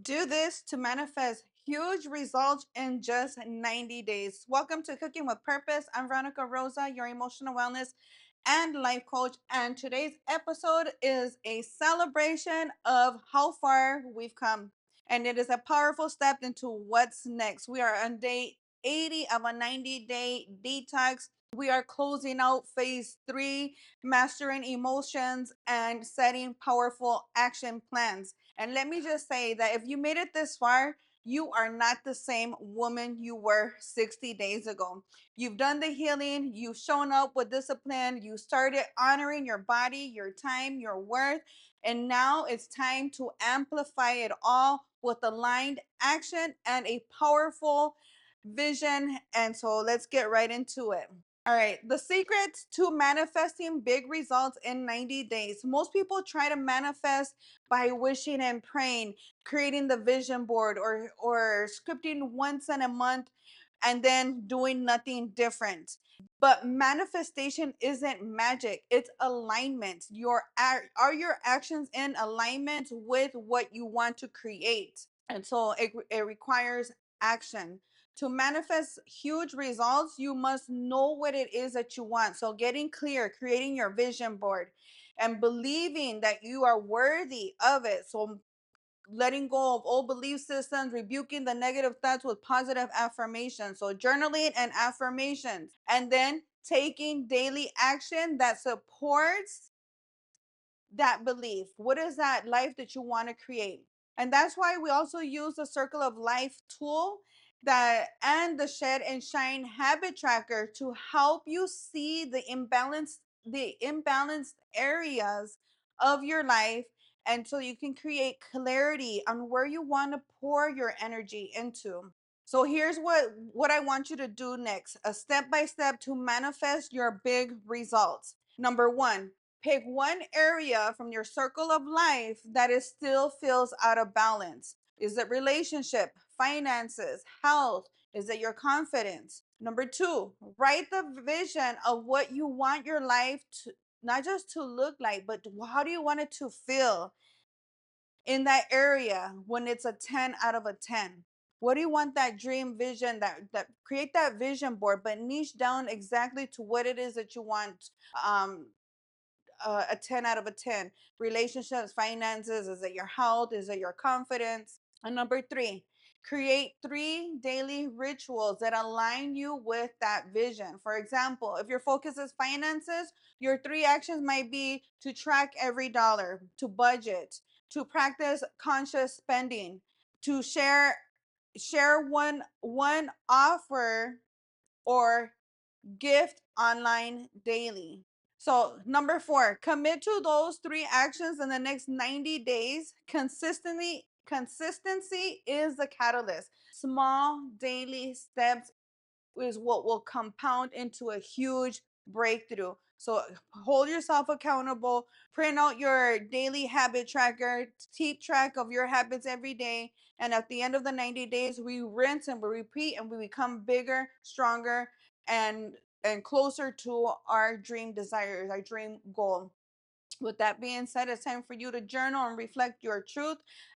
Do this to manifest huge results in just 90 days. Welcome to Cooking with Purpose. I'm Veronica Rosa, your emotional wellness and life coach. And today's episode is a celebration of how far we've come. And it is a powerful step into what's next. We are on day 80 of a 90-day detox. We are closing out phase 3, mastering emotions and setting powerful action plans. And let me just say that if you made it this far, you are not the same woman you were 60 days ago. You've done the healing, you've shown up with discipline, you started honoring your body, your time, your worth, and now it's time to amplify it all with aligned action and a powerful vision. And so let's get right into it. All right, the secret to manifesting big results in 90 days. Most people try to manifest by wishing and praying, creating the vision board or scripting once in a month and then doing nothing different. But manifestation isn't magic, it's alignment. Are your actions in alignment with what you want to create? And so it requires action. To manifest huge results, you must know what it is that you want. So, getting clear, creating your vision board, and believing that you are worthy of it. So, letting go of old belief systems, rebuking the negative thoughts with positive affirmations. So, journaling and affirmations, and then taking daily action that supports that belief. What is that life that you want to create? And that's why we also use the circle of life tool that and the shed and shine habit tracker to help you see the imbalanced areas of your life, and so you can create clarity on where you want to pour your energy into. So here's what I want you to do next, a step by step to manifest your big results. Number 1, pick one area from your circle of life that is still feels out of balance. Is it relationship, finances, health? Is it your confidence? Number 2, write the vision of what you want your life to not just to look like, but how do you want it to feel in that area when it's a 10 out of a 10? What do you want that dream vision, that create that vision board, but niche down exactly to what it is that you want. um a 10 out of a 10. Relationships, finances, is it your health? Is it your confidence? And number 3, create 3 daily rituals that align you with that vision. For example, if your focus is finances, your 3 actions might be to track every dollar, to budget, to practice conscious spending, to share one offer or gift online daily. So, number 4, commit to those 3 actions in the next 90 days. Consistency is the catalyst. Small daily steps is what will compound into a huge breakthrough. So hold yourself accountable, print out your daily habit tracker, keep track of your habits every day. And at the end of the 90 days, we rinse and we repeat and we become bigger, stronger, and closer to our dream desires, our dream goal. With that being said, it's time for you to journal and reflect your truth.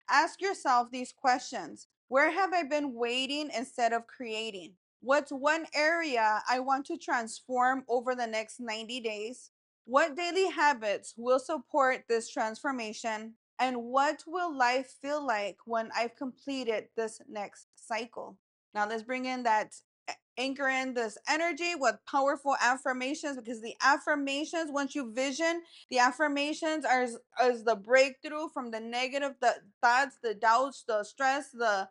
Ask yourself these questions. Where have I been waiting instead of creating? What's one area I want to transform over the next 90 days? What daily habits will support this transformation? And what will life feel like when I've completed this next cycle? Now, let's bring in that anchor in this energy with powerful affirmations, because the affirmations, once you vision, the affirmations are as the breakthrough from the negative, the thoughts, the doubts, the stress, the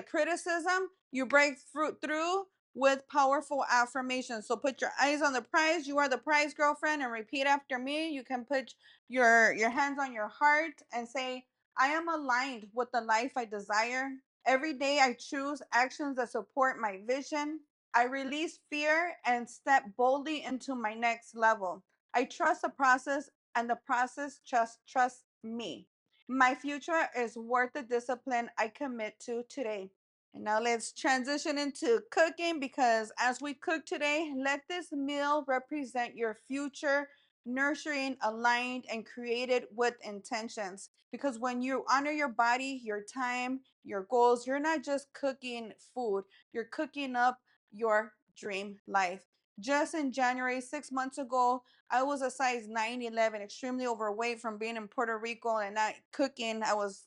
criticism. You break through with powerful affirmations. So put your eyes on the prize. You are the prize, girlfriend, and repeat after me. You can put your hands on your heart and say, I am aligned with the life I desire. Every day I choose actions that support my vision. I release fear and step boldly into my next level. I trust the process, and the process just trusts me. My future is worth the discipline I commit to today. And now let's transition into cooking, because as we cook today, let this meal represent your future nurturing, aligned, and created with intentions. Because when you honor your body, your time, your goals, you're not just cooking food, you're cooking up your dream life. Just in January, 6 months ago, I was a size 9'11, extremely overweight from being in Puerto Rico and not cooking. I was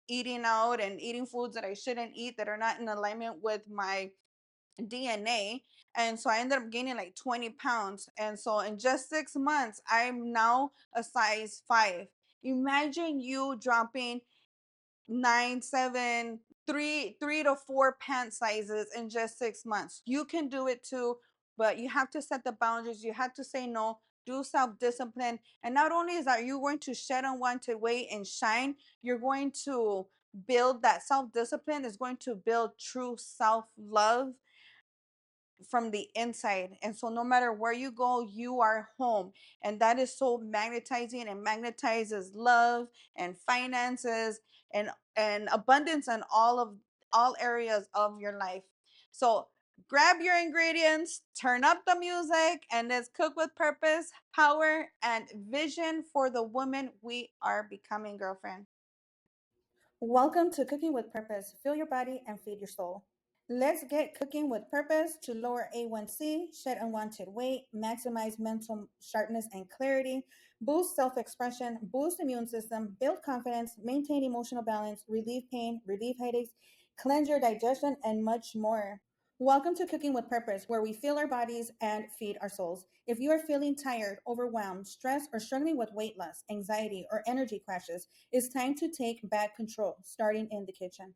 eating out and eating foods that I shouldn't eat that are not in alignment with my DNA. And so I ended up gaining like 20 pounds. And so in just 6 months, I'm now a size 5. Imagine you dropping 9, 7, 3 to 4 pant sizes in just 6 months. You can do it too, but you have to set the boundaries. You have to say no, do self discipline. And not only is that you're going to shed unwanted weight and shine, you're going to build that self discipline, is going to build true self love from the inside. And so no matter where you go, you are home. And that is so magnetizing, and magnetizes love and finances and abundance in all areas of your life. So grab your ingredients, turn up the music, and let's cook with purpose, power, and vision for the woman we are becoming, girlfriend. Welcome to Cooking with Purpose. Fill your body and feed your soul. Let's get cooking with purpose to lower A1C, shed unwanted weight, maximize mental sharpness and clarity, boost self expression, boost immune system, build confidence, maintain emotional balance, relieve pain, relieve headaches, cleanse your digestion, and much more. Welcome to Cooking with Purpose, where we fill our bodies and feed our souls. If you are feeling tired, overwhelmed, stressed, or struggling with weight loss, anxiety, or energy crashes, it's time to take back control, starting in the kitchen.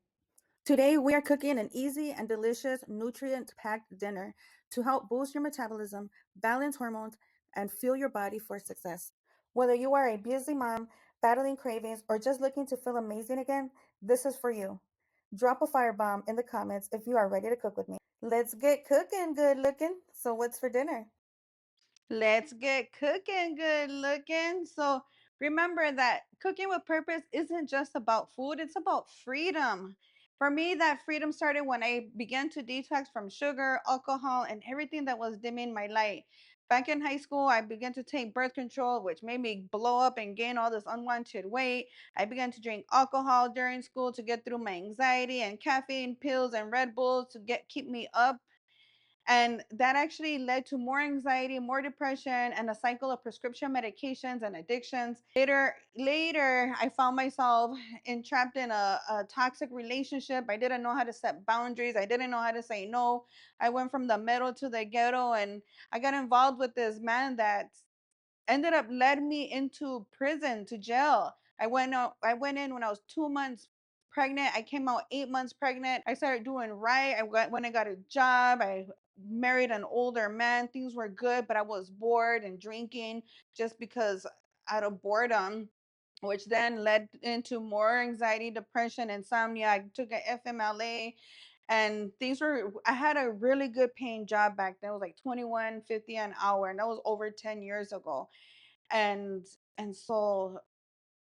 Today, we are cooking an easy and delicious, nutrient packed dinner to help boost your metabolism, balance hormones, and fuel your body for success. Whether you are a busy mom, battling cravings, or just looking to feel amazing again, this is for you. Drop a firebomb in the comments if you are ready to cook with me. Let's get cooking, good looking. So, what's for dinner? Let's get cooking good looking. So remember that cooking with purpose isn't just about food, it's about freedom. For me, that freedom started when I began to detox from sugar, alcohol, and everything that was dimming my light. Back in high school, I began to take birth control, which made me blow up and gain all this unwanted weight. I began to drink alcohol during school to get through my anxiety, and caffeine pills and Red Bulls to get keep me up, and that actually led to more anxiety, more depression, and a cycle of prescription medications and addictions. Later, I found myself entrapped in a toxic relationship. I didn't know how to set boundaries. I didn't know how to say no. I went from the meadow to the ghetto, and I got involved with this man that ended up led me into prison, to jail. I went in when I was 2 months pregnant. I came out 8 months pregnant. I started doing right. When I got a job. I married an older man. Things were good, but I was bored and drinking just because, out of boredom, which then led into more anxiety, depression, insomnia. I took an FMLA, and I had a really good paying job back then. It was like 21.50 an hour, and that was over 10 years ago. And and so,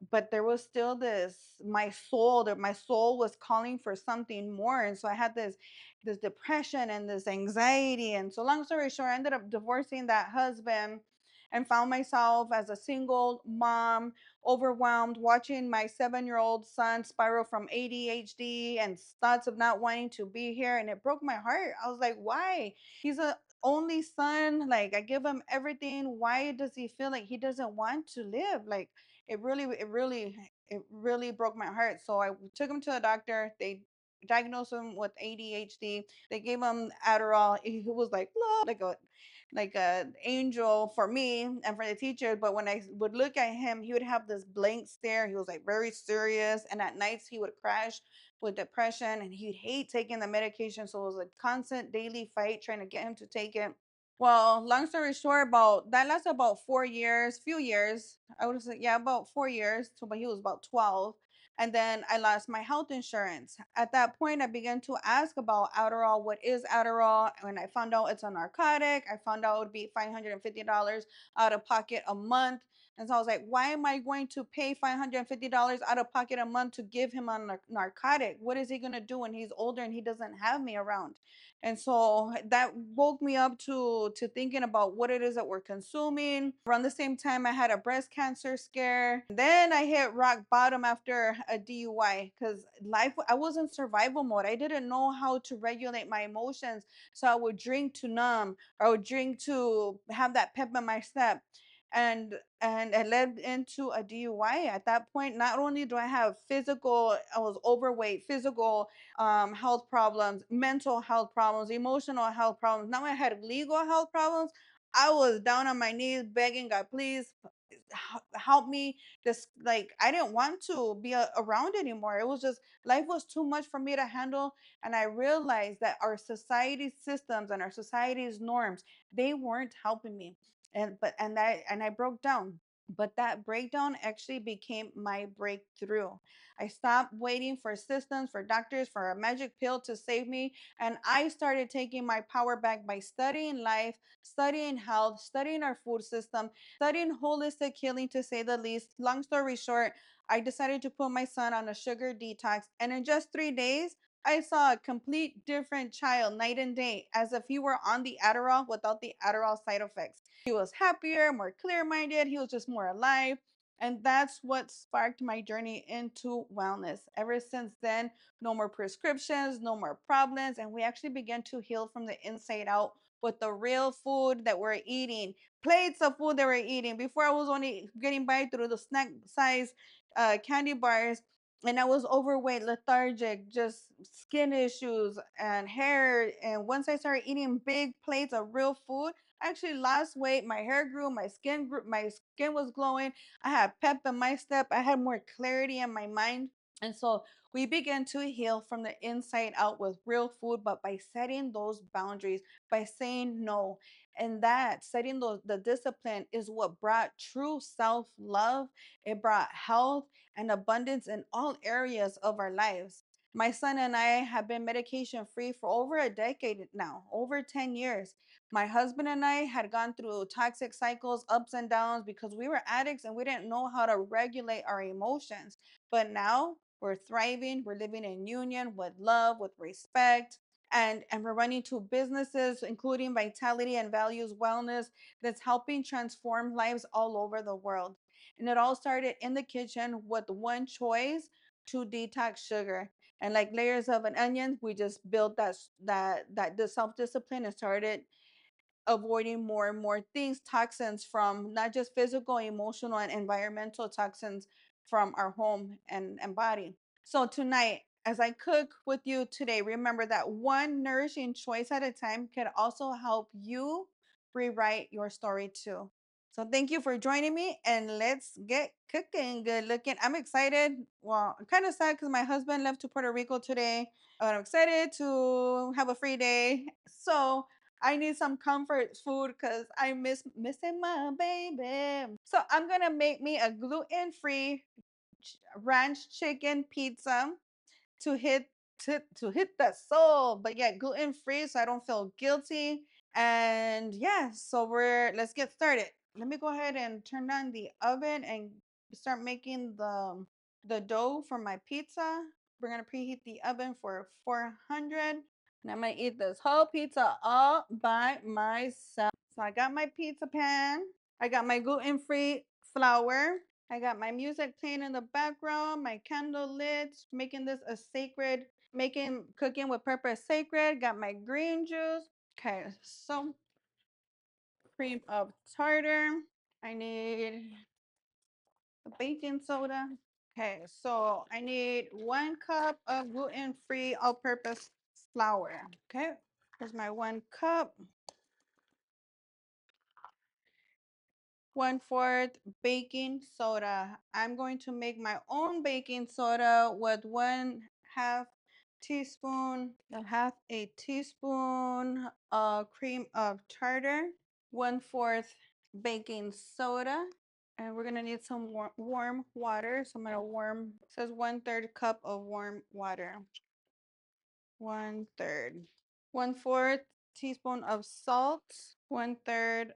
but there was still this, my soul was calling for something more. And so I had this depression and this anxiety. And so, long story short, I ended up divorcing that husband and found myself as a single mom, overwhelmed, watching my 7-year-old son spiral from ADHD and thoughts of not wanting to be here. And it broke my heart. I was like, why? He's a only son. Like, I give him everything. Why does he feel like he doesn't want to live? Like, it really broke my heart. So I took him to a doctor. They diagnosed him with ADHD. They gave him Adderall. He was like, "Love," like a angel for me and for the teacher. But when I would look at him, he would have this blank stare. He was like very serious. And at nights he would crash with depression, and he'd hate taking the medication. So it was a constant daily fight trying to get him to take it. Well, long story short, about that lasted about 4 years, few years. I would say, yeah, about 4 years. So, but he was about 12. And then I lost my health insurance. At that point, I began to ask about Adderall. What is Adderall? When I found out it's a narcotic, I found out it would be $550 out of pocket a month. And so I was like, why am I going to pay $550 out of pocket a month to give him a narcotic? What is he going to do when he's older and he doesn't have me around? And so that woke me up to thinking about what it is that we're consuming. Around the same time, I had a breast cancer scare. Then I hit rock bottom after a DUI because life, I was in survival mode. I didn't know how to regulate my emotions. So I would drink to numb, or I would drink to have that pep in my step. And it led into a DUI. At that point, not only do I have physical, I was overweight, physical health problems, mental health problems, emotional health problems. Now I had legal health problems. I was down on my knees begging God, please help me. Just like I didn't want to be around anymore. It was just life was too much for me to handle. And I realized that our society systems and our society's norms, they weren't helping me. And I broke down. But that breakdown actually became my breakthrough. I stopped waiting for systems, for doctors, for a magic pill to save me. And I started taking my power back by studying life, studying health, studying our food system, studying holistic healing, to say the least. Long story short, I decided to put my son on a sugar detox. And in just 3 days, I saw a complete different child night and day, as if he were on the Adderall without the Adderall side effects. He was happier, more clear minded, he was just more alive. And that's what sparked my journey into wellness. Ever since then, no more prescriptions, no more problems. And we actually began to heal from the inside out with the real food that we're eating, plates of food that we're eating. Before, I was only getting by through the snack size candy bars. And I was overweight, lethargic, just skin issues and hair. And once I started eating big plates of real food, I actually lost weight. My hair grew, my skin was glowing. I had pep in my step. I had more clarity in my mind. And so we began to heal from the inside out with real food, but by setting those boundaries, by saying no. And that setting the discipline is what brought true self-love. It brought health and abundance in all areas of our lives. My son and I have been medication free for over a decade now, over 10 years. My husband and I had gone through toxic cycles, ups and downs, because we were addicts and we didn't know how to regulate our emotions. But now we're thriving, we're living in union with love, with respect. And we're running two businesses, including Vitality and Values Wellness, that's helping transform lives all over the world. And it all started in the kitchen with one choice: to detox sugar. And like layers of an onion, we just built the self-discipline and started avoiding more and more things, toxins, from not just physical, emotional, and environmental toxins from our home and body. So tonight, as I cook with you today, remember that one nourishing choice at a time can also help you rewrite your story too. So thank you for joining me, and let's get cooking. Good looking. I'm excited. Well, I'm kind of sad because my husband left to Puerto Rico today, but I'm excited to have a free day. So I need some comfort food because I missing my baby. So I'm gonna make me a gluten-free ranch chicken pizza to hit to hit the soul, but yeah, gluten-free so I don't feel guilty. And yeah, so let's get started. Let me go ahead and turn on the oven and start making the dough for my pizza. We're gonna preheat the oven for 400. And I'm gonna eat this whole pizza all by myself. So I got my pizza pan. I got my gluten-free flour. I got my music playing in the background, my candle lit, making this a sacred, making cooking with purpose sacred. Got my green juice. Okay, so cream of tartar. I need a baking soda. Okay, so I need 1 cup of gluten-free all-purpose flour. Okay, here's my 1 cup. 1/4 baking soda. I'm going to make my own baking soda with 1/2 teaspoon, a teaspoon of cream of tartar, 1/4 baking soda. And we're gonna need some warm water. So I'm gonna it says 1/3 cup of warm water. 1/3. 1/4 teaspoon of salt, 1/3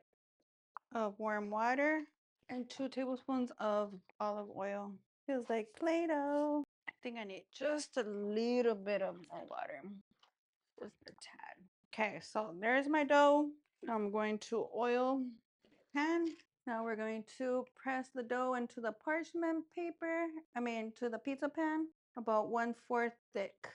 of warm water. And 2 tablespoons of olive oil. Feels like Play-Doh. I think I need just a little bit of more water. Just a tad. Okay, so there's my dough. I'm going to oil pan. Now we're going to press the dough into the parchment paper. To the pizza pan, about 1/4 thick.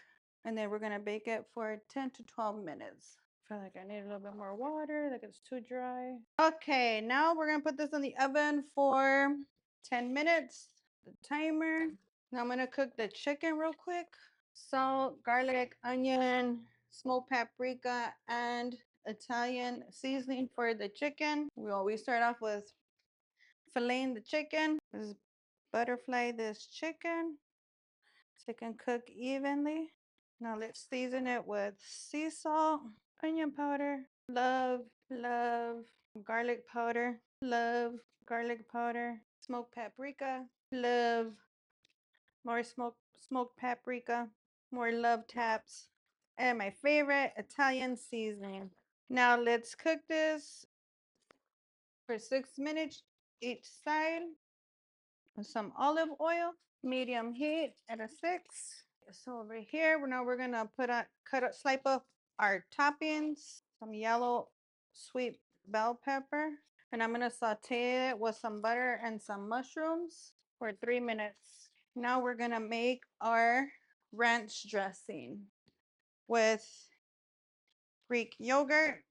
And then we're gonna bake it for 10 to 12 minutes. I feel like I need a little bit more water, like it's too dry. Okay, now we're gonna put this in the oven for 10 minutes. The timer. Now I'm gonna cook the chicken real quick. Salt, garlic, onion, smoked paprika, and Italian seasoning for the chicken. We always start off with filleting the chicken. Just butterfly this chicken so it can cook evenly. Now let's season it with sea salt, onion powder, love, garlic powder, love, garlic powder, smoked paprika, love, more smoked paprika, more love taps, and my favorite Italian seasoning. Now let's cook this for 6 minutes each side with some olive oil, medium heat at a 6. So over here, now we're gonna slice up our toppings, some yellow sweet bell pepper, and I'm gonna saute it with some butter and some mushrooms for 3 minutes. Now we're gonna make our ranch dressing with Greek yogurt.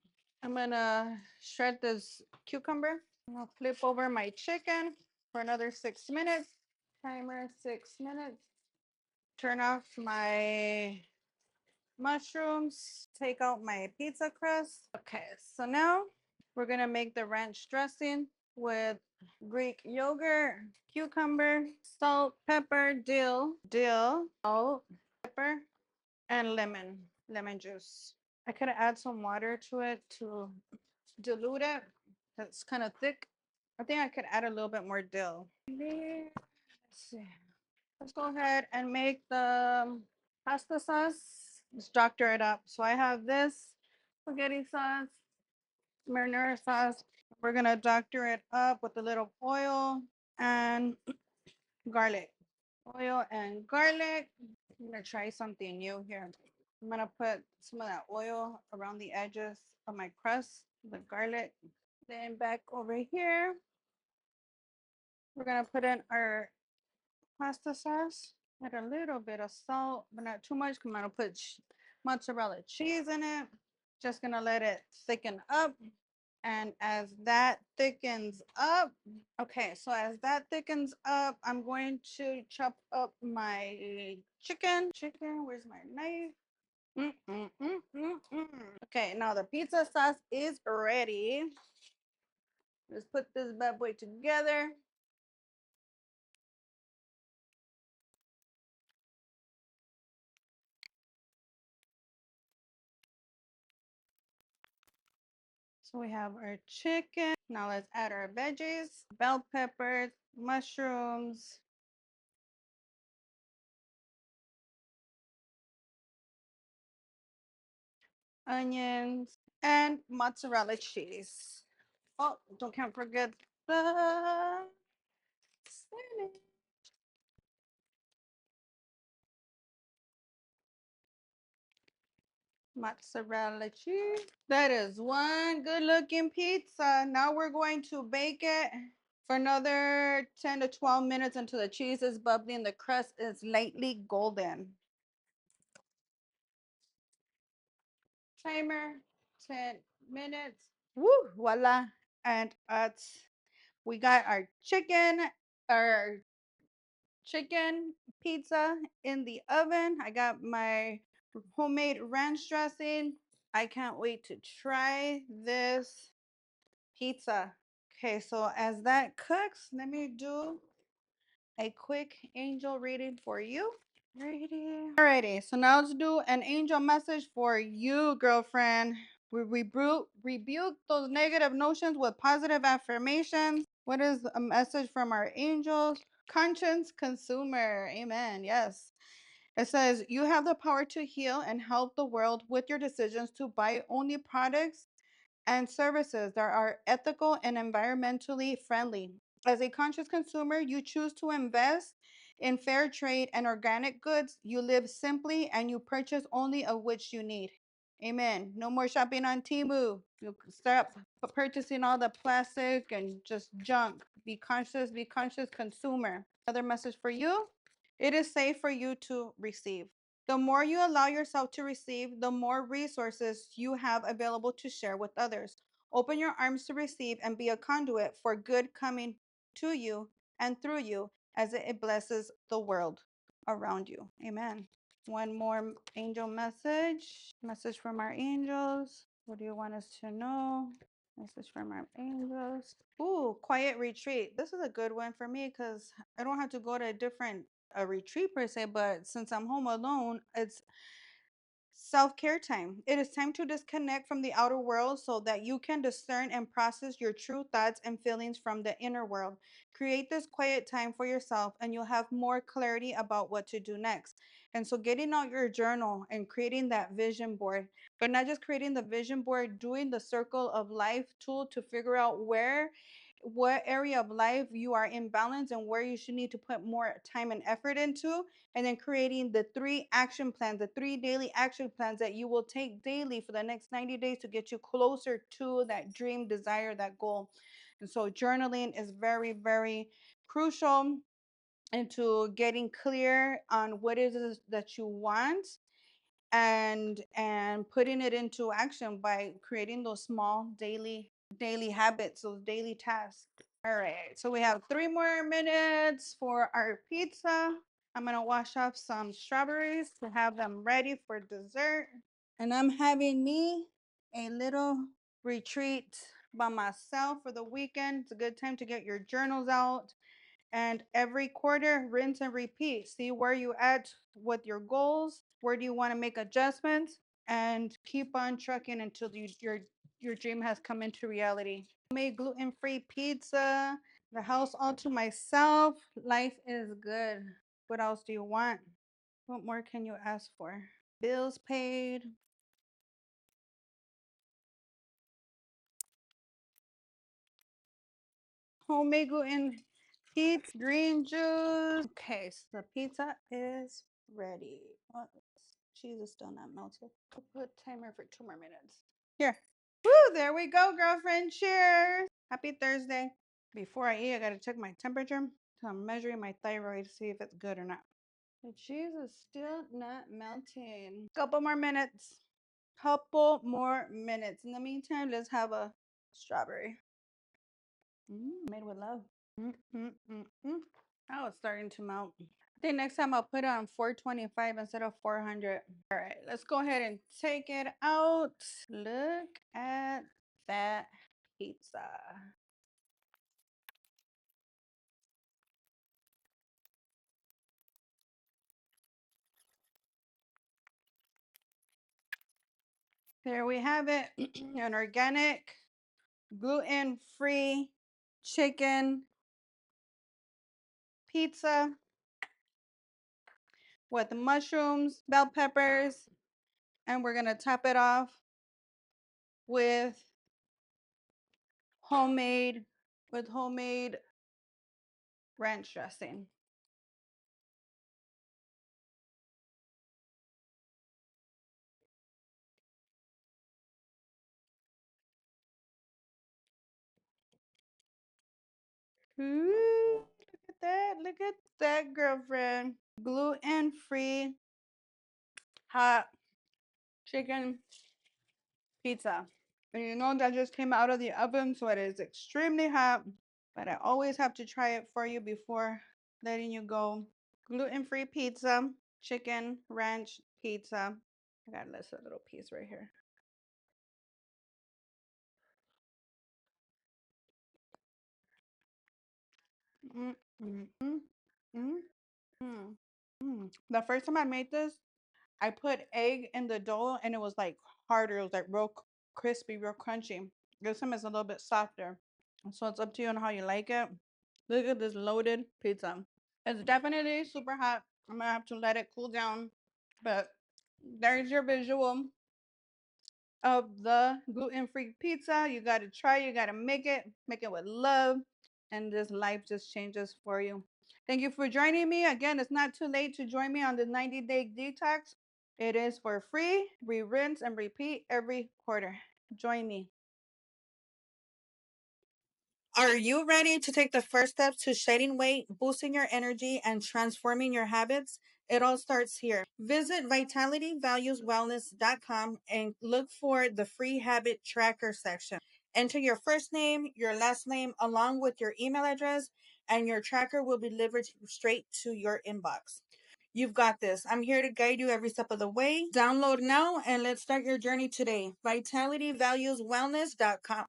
I'm gonna shred this cucumber. I'll flip over my chicken for another 6 minutes. Timer 6 minutes. Turn off my mushrooms. Take out my pizza crust. Okay, so now we're gonna make the ranch dressing with Greek yogurt, cucumber, salt, pepper, salt, pepper, and lemon juice. I could add some water to it to dilute it. It's kind of thick. I think I could add a little bit more dill. Let's see. Let's go ahead and make the pasta sauce. Let's doctor it up. So I have this spaghetti sauce, marinara sauce. We're gonna doctor it up with a little oil and garlic. Oil and garlic. I'm gonna try something new here. I'm gonna put some of that oil around the edges of my crust, the garlic. Then back over here, we're gonna put in our pasta sauce. Add a little bit of salt, but not too much because I'm gonna put mozzarella cheese in it. Just gonna let it thicken up. And as that thickens up, okay, so as that thickens up, I'm going to chop up my chicken. Where's my knife? Okay, now the pizza sauce is ready. Let's put this bad boy together. So we have our chicken. Now let's add our veggies, bell peppers, mushrooms, onions, and mozzarella cheese. Oh, can't forget the spinach. Mozzarella cheese. That is one good looking pizza. Now we're going to bake it for another 10 to 12 minutes until the cheese is bubbly and the crust is lightly golden. Timer 10 minutes. Woo, voila. And we got our chicken pizza in the oven. I got my homemade ranch dressing. I can't wait to try this pizza. Okay, so as that cooks, let me do a quick angel reading for you. Alrighty, so now let's do an angel message for you, girlfriend. We rebuke those negative notions with positive affirmations. What is a message from our angels? Conscience consumer. Amen. Yes. It says, you have the power to heal and help the world with your decisions to buy only products and services that are ethical and environmentally friendly. As a conscious consumer, you choose to invest in fair trade and organic goods. You live simply and you purchase only of which you need. Amen. No more shopping on Temu. You stop purchasing all the plastic and just junk. Be conscious consumer. Another message for you. It is safe for you to receive. The more you allow yourself to receive, the more resources you have available to share with others. Open your arms to receive and be a conduit for good coming to you and through you as it blesses the world around you. Amen. One more angel message. Message from our angels. What do you want us to know? Message from our angels. Ooh, quiet retreat. This is a good one for me because I don't have to go to a retreat per se, but since I'm home alone, it's self-care time. It is time to disconnect from the outer world so that you can discern and process your true thoughts and feelings from the inner world. Create this quiet time for yourself and you'll have more clarity about what to do next. And so getting out your journal and creating that vision board, but not just creating the vision board, doing the circle of life tool to figure out what area of life you are in balance and where you should need to put more time and effort into, and then creating the three daily action plans that you will take daily for the next 90 days to get you closer to that dream, desire, that goal. And so journaling is very, very crucial into getting clear on what it is that you want and putting it into action by creating those small daily habits, those daily tasks. All right, so we have 3 more minutes for our pizza. I'm gonna wash off some strawberries to have them ready for dessert. And I'm having me a little retreat by myself for the weekend. It's a good time to get your journals out. And every quarter, rinse and repeat. See where you at with your goals. Where do you want to make adjustments? And keep on trucking until your dream has come into reality. Made gluten-free pizza. The house all to myself. Life is good. What else do you want? What more can you ask for? Bills paid. Homemade gluten pizza, green juice. Okay, so the pizza is ready. Oh, cheese is still not melted. I'll put timer for 2 more minutes. Here. Woo, there we go, girlfriend. Cheers. Happy Thursday. Before I eat, I gotta check my temperature. So I'm measuring my thyroid to see if it's good or not. The cheese is still not melting. Couple more minutes. Couple more minutes. In the meantime, let's have a strawberry. Made with love. Mm, mm, mm, mm. Now it's starting to melt. I think next time I'll put it on 425 instead of 400. All right, let's go ahead and take it out. Look at that pizza. There we have it. An organic, gluten-free chicken pizza with mushrooms, bell peppers, and we're gonna top it off with homemade homemade ranch dressing. Ooh, look at that. Look at that, girlfriend. Gluten-free hot chicken pizza. And you know that just came out of the oven, so it is extremely hot. But I always have to try it for you before letting you go. Gluten-free pizza, chicken ranch pizza. I got this little piece right here. Mm, mm, mm, mm, mm, mm. The first time I made this, I put egg in the dough and it was like harder. It was like real crispy, real crunchy. This time it's a little bit softer. So it's up to you on how you like it. Look at this loaded pizza. It's definitely super hot. I'm gonna have to let it cool down. But there's your visual of the gluten-free pizza. You gotta try, you gotta make it with love. and this life just changes for you. Thank you for joining me. Again, it's not too late to join me on the 90-day detox. It is for free. We rinse and repeat every quarter. Join me. Are you ready to take the first steps to shedding weight, boosting your energy, and transforming your habits? It all starts here. Visit vitalityvalueswellness.com and look for the free habit tracker section. Enter your first name, your last name, along with your email address, and your tracker will be delivered straight to your inbox. You've got this. I'm here to guide you every step of the way. Download now and let's start your journey today. vitalityvalueswellness.com.